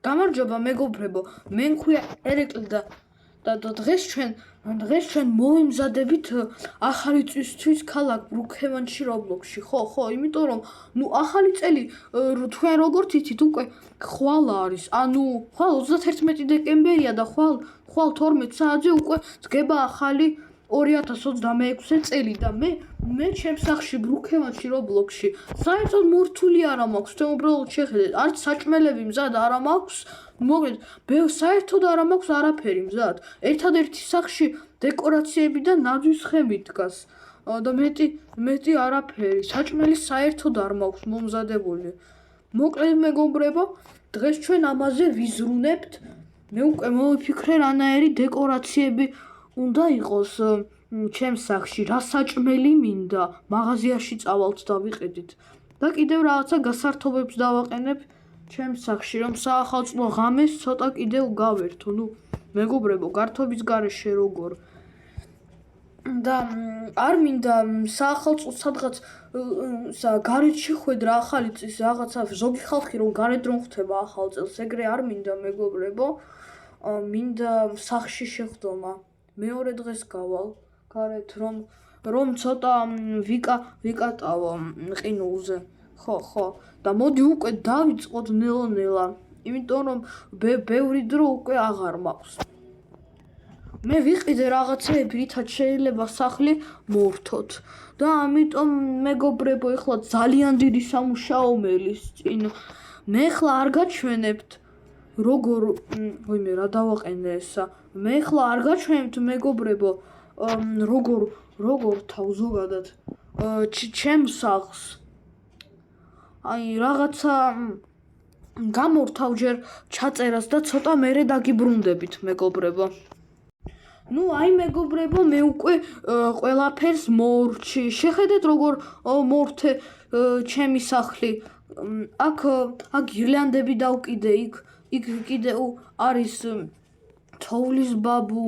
გამარჯობა მეგობრებო, მე მქვია ერეკლი და დღეს ჩვენ მოვიმზადებით ახალი წლისთვის ქალაქ ბრუქჰევენში რობლოქსში. ხო, იმიტომ რომ ახალი წელი თქვენ როგორც იცით უკვე ხვალ არის. ხვალ 31 დეკემბერია და ხვალ 12 საათზე უკვე დგება ახალი 2026 წელი და მე ჩემს სახლში ბრუქჰევენში რობლოქსში საერთოდ მორთული არა მაქვს. თქვენ უბრალოდ შეხედეთ, არც საჭმელები მზად არა მაქვს. მოკლედ, საერთოდ არ მაქვს არაფერი მზად. ერთადერთი სახლში დეკორაციები და ნაძვის ხემი დგას. და მეტი არაფერი. საჭმელი საერთოდ არ მაქვს მომზადებული. მოკლედ მეგობრებო, დღეს ჩვენ ამაზე ვიზრუნებთ. მე უკვე მოვიფიქრე რანაირი დეკორაციები უნდა იყოს ჩემს სახლში, რა საჭმელი მინდა. მაღაზიაში წავალთ და ვიყიდით. და კიდევ რაღაცა გასართობებს დავაყენებ ჩემს სახლში, რომ საახალწლო ღამეს ცოტა კიდევ გავერთო. მეგობრებო, გართობის გარეშე როგორ? და არ მინდა საახალწლო სადღაც გარეთ შეხვედრა ახალი წლის რაღაცა ზოგი ხალხი რომ გარეთ რომ ხვდება ახალ წელს, ეგრე არ მინდა მეგობრებო. მინდა სახლში შეხვდომა. მეორე დღეს გავალ გარეთ რომ ცოტა ვიკატავო ყინულზე. ხო. და მოდი უკვე დავიწყოთ ნელა-ნელა, იმიტომ რომ ბევრი დრო უკვე აღარ მაქვს. მე ვიყიდე რაღაცეები, რითაც შეიძლება სახლი მოვრთოთ. და ამიტომ მეგობრებო, ეხლა ძალიან დიდი სამუშაო მელის წინ. მე ეხლა არ გაჩვენებთ როგორ რა დავაყენე ესა. მე ეხლა არ გაჩვენებთ მეგობრებო, როგორ თავ ზოგადად ჩემს სახლს. რაღაცა გამორთავ ჯერ ჩაწერას და ცოტა მერე დაგიბრუნდებით მეგობრებო. მეგობრებო, მე უკვე ყველაფერს მოვრჩი. შეხედეთ როგორ მოვრთე ჩემი სახლი. აქ გირლანდები დავკიდე, იქ კიდევ არის თოვლის ბაბუ.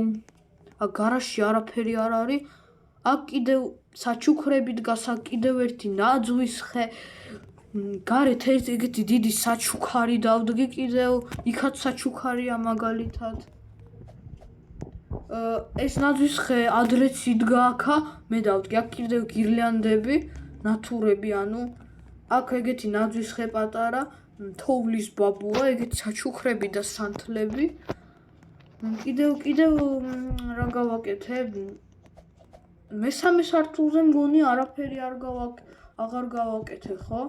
აქ გარაჟში არაფერი არ არის. აქ კიდევ საჩუქრები დგას, აქ კიდევ ერთი ნაძვის ხე. გარეთ ეგეთი დიდი საჩუქარი დავდგი კიდევ, იქაც საჩუქარია მაგალითად. ეს ნაძვის ხე ადრეც იდგა აქა, მე დავდგი. აქ კიდევ გირლანდები, ნათურები, აქ ეგეთი ნაძვის ხე პატარა, თოვლის ბაბუა, ეგეთი საჩუქრები და სანთლები. კიდევ რა გავაკეთებ? მესამე სართულზე მგონი არაფერი აღარ გავაკეთე, ხო?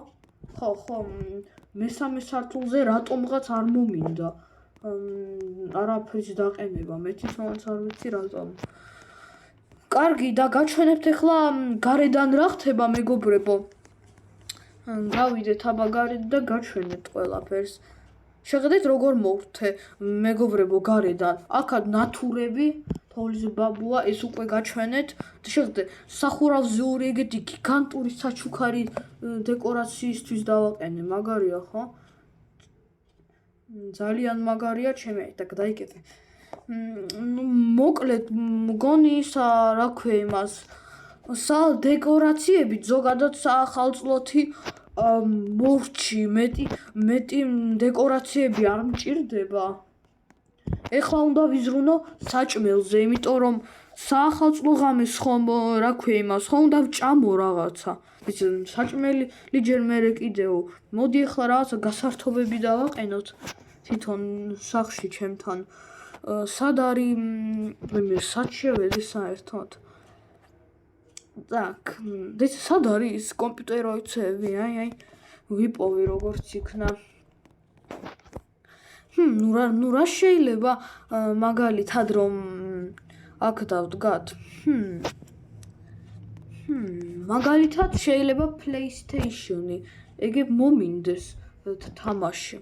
ხო, მესამე სართულზე რატომღაც არ მომინდა არაფრის დაყენება, მე თვითონაც არ ვიცი რატომ. კარგი, და გაჩვენებთ ეხლა გარედან რა ხდება მეგობრებო. გავიდეთ აბა გარეთ და გაჩვენებთ ყველაფერს. შეხედეთ როგორ მოვრთე მეგობრებო გარედან. აქა ნათურები, თოვლის ბაბუა, ეს უკვე გაჩვენეთ. შეხედეთ, სახურავზე ორი ეგეთი გიგანტური საჩუქარი დეკორაციისთვის დავაყენე. მაგარია, ხო? ძალიან მაგარია, ჩემი დაიკეთე. მოკლედ, მგონი ისა რა ქვია იმას. დეკორაციები ზოგადად საახალწლოთი მოვრჩი, მეტი დეკორაციები არ მჭირდება. ეხლა უნდა ვიზრუნო საჭმელზე, იმიტომ რომ საახალწლო ღამეს ხომ რა ქვია იმას, ხომ უნდა ვჭამო რაღაცა. საჭმელი ჯერ მერე კიდევ. მოდი ეხლა რაღაცა გასართობები დავაყენოთ თვითონ სახლში ჩემთან. სად არის სად შევედი საერთოდ? Так, სად არის კომპიუტეროიცები? ვიპოვი როგორც იქნა. რა შეიძლება მაგალითად რომ აქ დავდგათ? მაგალითად შეიძლება PlayStation-ი, ეგ მომინდეს თამაში.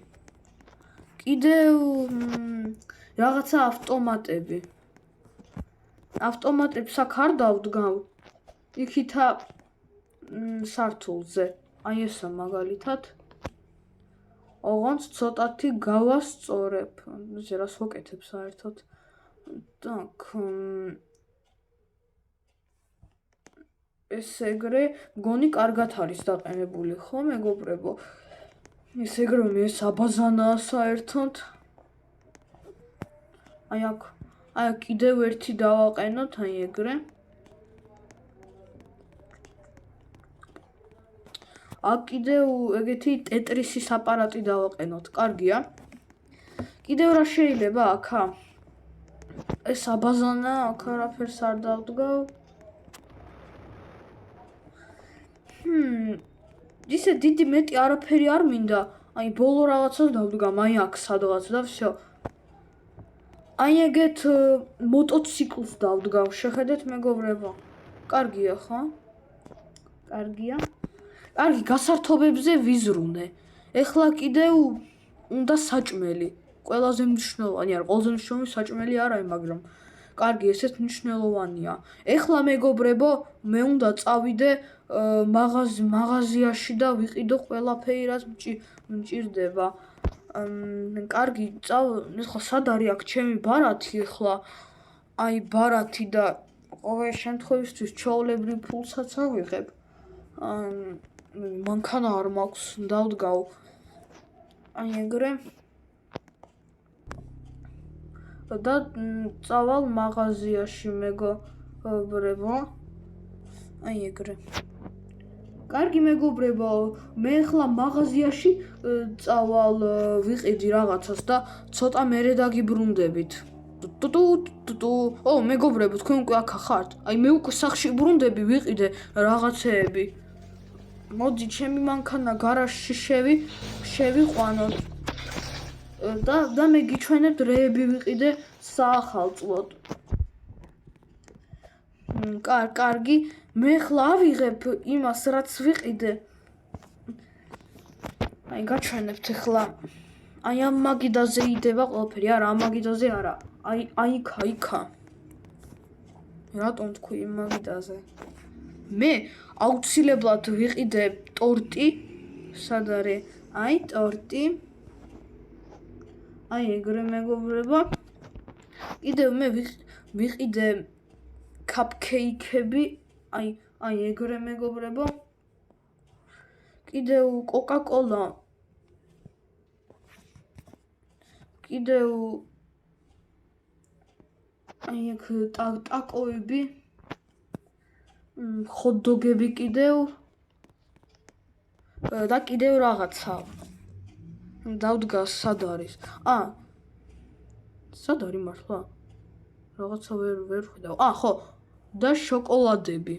კიდევ რაღაცა ავტომატები. ავტომატებს აქ არ დავდგავ. იქითა სართულზე. ესა მაგალითად. ოღონდ ცოტათი გავასწორებ. რას ვაკეთებ საერთოდ? так. ეს ეგრე მგონი კარგად არის დაყენებული, ხო მეგობრებო? ეს ეგრე მე საბაზანაა საერთოდ. აი აქ კიდევ ერთი დავაყენოთ, აი ეგრე. აქ კიდევ ეგეთი ტეტრისის აპარატი დავაყენოთ. კარგია. კიდევ რა შეიძლება აქა? ეს აბაზანა, აქ არაფერს არ დავდგავ. ისე დიდი მეტი არაფერი არ მინდა. აი ბოლო რაღაცას დავდგამ, აი აქ სადღაც და всё. აი ეგეთ მოტოციკლს დავდგავ, შეხედეთ მეგობრებო. კარგია ხო? კარგია. კარგი, გასართობებზე ვიზრუნე. ეხლა კიდევ უნდა საჭმელი. ყველაზე მნიშვნელოვანი არ, ყველაზე მნიშვნელოვანი საჭმელი არ არის, მაგრამ კარგი, ესეც მნიშვნელოვანია. ეხლა მეგობრებო, მე უნდა წავიდე მაღაზიაში და ვიყიდო ყველაფერი, რაც მჭირდება. კარგი, ეხლა სად არის აქ ჩემი ბარათი ეხლა? აი ბარათი და ყოველ შემთხვევისთვის ჩვეულებრივ ფულსაც ავიღებ. მანქანა არ მაქვს, დავდგავ. აი ეგრე. და წავალ მაღაზიაში მეგობრებო. აი ეგრე. კარგი მეგობრებო, მე ახლა მაღაზიაში წავალ ვიყიდი რაღაცას და ცოტა მერე დაგიბრუნდებით. ო, მეგობრებო, თქვენ უკვე აქ ხართ? აი მე უკვე სახში ბრუნდები, ვიყიდე რაღაცეები. მოდი, ჩემი მანქანა გარაჟში შევიყვანოთ. და მე გიჩვენებთ რეები ვიყიდე საახალწლოდ. კარგი, მე ახლა ავიღებ იმას, რაც ვიყიდე. აი გაჩვენებთ ახლა. აი ამ მაგიდაზე იდება ყველაფერი, არა, ამ მაგიდაზე არა. აი იქა. რატომ თქვი იმ მაგიდაზე? მე აუცილებლად ვიყიდე ტორტი. სად არის? აი ტორტი. აი ეგრე მეგობრებო. კიდევ მე ვიყიდე კაპკეიქები. აი ეგრე მეგობრებო. კიდევ კოკა-კოლა. კიდევ აი ეგ ტაკოები. ხოთ-დოგები კიდევ. და კიდევ რაღაცა. დავდგას სად არის? სად არის მართლა? რაღაცა ვერ ხედავ. ხო. და შოკოლადები.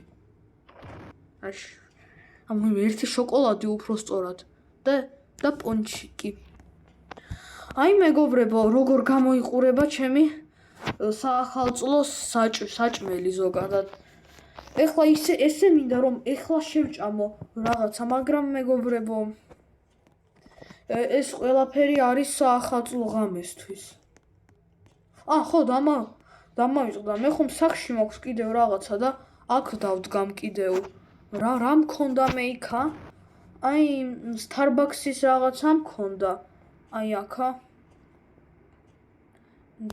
ერთი შოკოლადი უფრო სწორად. და პონჩიკი. აი მეგობრებო, როგორ გამოიყურება ჩემი საახალწლოს საჭმელი ზოგადად. ეხლა ესე მინდა რომ ეხლა შევჭამო რაღაცა, მაგრამ მეგობრებო, ეს ყველაფერი არის საახალწლო ღამესთვის. ხო, დამავიწყდა. მე ხომ სახში მაქვს კიდევ რაღაცა და აქ დავდგამ კიდევ. რა მქონდა მე იქა? აი Starbucks-ის რაღაცა მქონდა. აი აქა.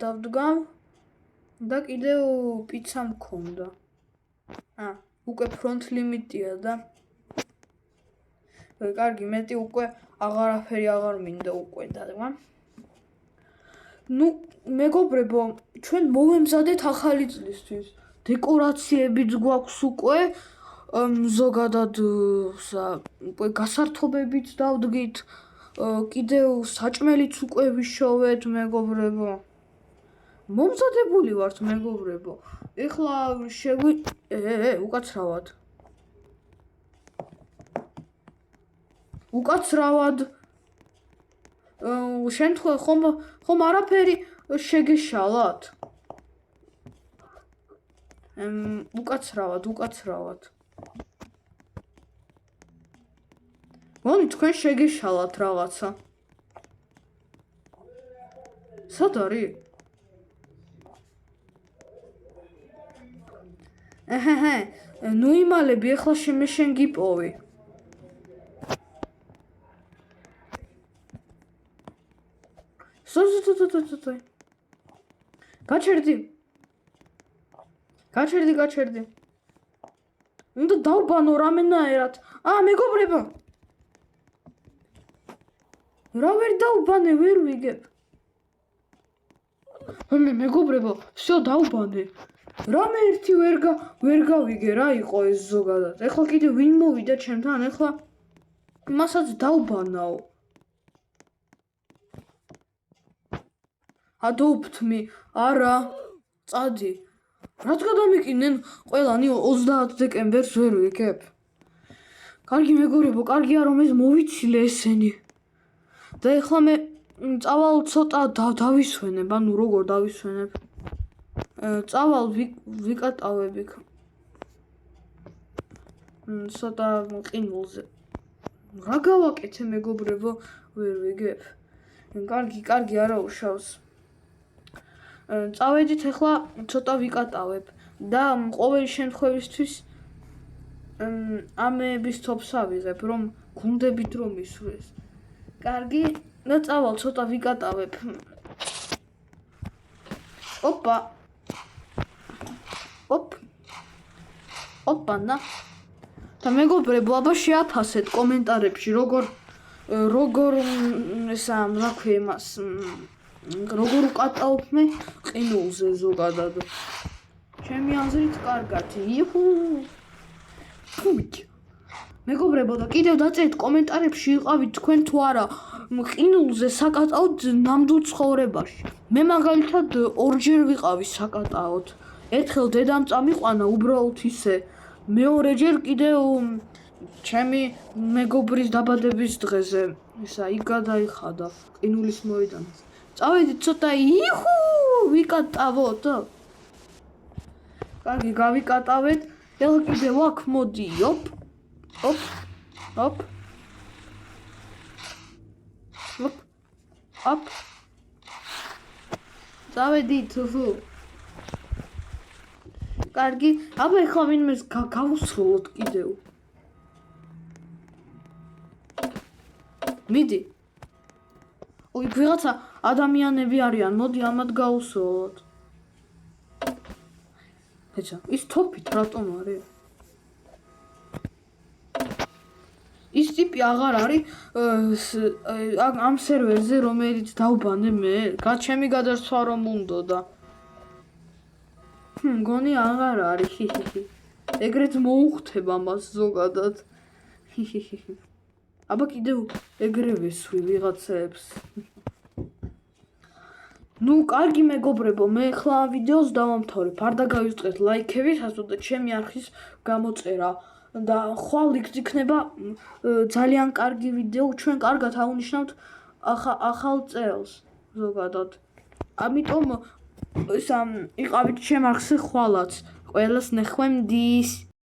დავდგამ და კიდევ პიცა მქონდა. უკვე ფრონტ ლიმიტია და კარგი, მეტი უკვე აღარაფერი აღარ მინდა უკვე დაგვა. მეგობრებო, ჩვენ მოვემზადეთ ახალი წლისთვის. დეკორაციებიც გვაქვს უკვე, ზოგადად უკვე გასართობებიც დავდგით, კიდევ საჭმელიც უკვე ვიშოვეთ მეგობრებო. მომზადებული ვართ მეგობრებო. ეხლა უკაცრავად. შენ ხომ არაფერი შეგეშალათ? უკაცრავად. გონი თქვენ შეგეშალათ რაღაცა. სად არის? ნუ იმალები, ეხლა შენ გიპოვი. სოი. გაჩერდი. უნდა დავბანო რამენაერად. მეგობრებო. რა ვერ დავბანე, ვერ ვიგებ. მეგობრებო, всё დაუბანე. რამე ერთი ვერ გავიგე რა იყო ეს ზოგადად. ეხლა კიდე ვინ მოვიდა ჩემთან, ეხლა მასაც დაუბანაო. ადოუფთმი, არა, წადი. რაც გადამიკიდნენ ყველანი 30 დეკემბერს ვერ ვიგებ. კარგი მეგობრებო, კარგია რომ ეს მოვიცილე ესენი. და ეხლა მე წავალ ცოტა დავისვენებ, ანუ როგორ დავისვენებ? წავალ ვიკატავებ იქ. ცოტა ყინულზე. რა გავაკეთე მეგობრებო, ვერ ვიგებ. კარგი, არა უშავს. წავედით ეხლა ცოტა ვიკატავებ და ყოველი შემთხვევისთვის ამეების თოფს ავიღებ, რომ გუნდებით რომ ისვრეს. კარგი, და წავალ ცოტა ვიკატავებ. ოპანა. და მეგობრებო, აბა შეაფასეთ კომენტარებში, როგორ ესა, რა ქვია იმას, როგორ უკატავებ მე ყინულზე ზოგადად. ჩემი აზრით კარგად. მეგობრებო, და კიდევ დაწერთ კომენტარებში იყავით თქვენ თუ არა ყინულზე საკატაოდ ნამდვილ ცხოვრებაში. მე მაგალითად ორჯერ ვიყავი საკატაოდ. ერთხელ დედამ წამიყვანა უბრალოდ ისე. მეორეჯერ კიდევ ჩემი მეგობრის დაბადების დღეზე. ისა იქ გადაიხადა ყინულის მოედანზე. წავედით ცოტა ვიკატავოთ. კარგი, გავიკატავეთ. ეხლა კიდევ აქ მოდი, ოპ. წავედით. კარგი, აბა ეხლა ვინმეს გავუსროლოთ კიდევ. მიდი. ვიღაცა ადამიანები არიან, მოდი ამათ გავუსროლოთ. ეცა, ის თოფით რატომ არის? ის ტიპი აღარ არის ამ სერვერზე, რომელიც დავბანე მე. ჩემი გადასცვა რომ უნდოდა. მგონი აღარ არის. ეგრეთ მოუხდება მას ზოგადად. აბა კიდევ ეგრევე სვი ვიღაცებს. ნუ კარგი მეგობრებო, მე ახლა ვიდეოს დავამთავრებ. არ დაგავიწყეთ ლაიქები, სასწორად ჩემი არხის გამოწერა და ხვალ იქნება ძალიან კარგი ვიდეო. ჩვენ კარგად ავნიშნავთ ახალ წელს ზოგადად. ამიტომ ისა იყავით ჩემ არხზე ხვალაც. ყველას ნახვამდის.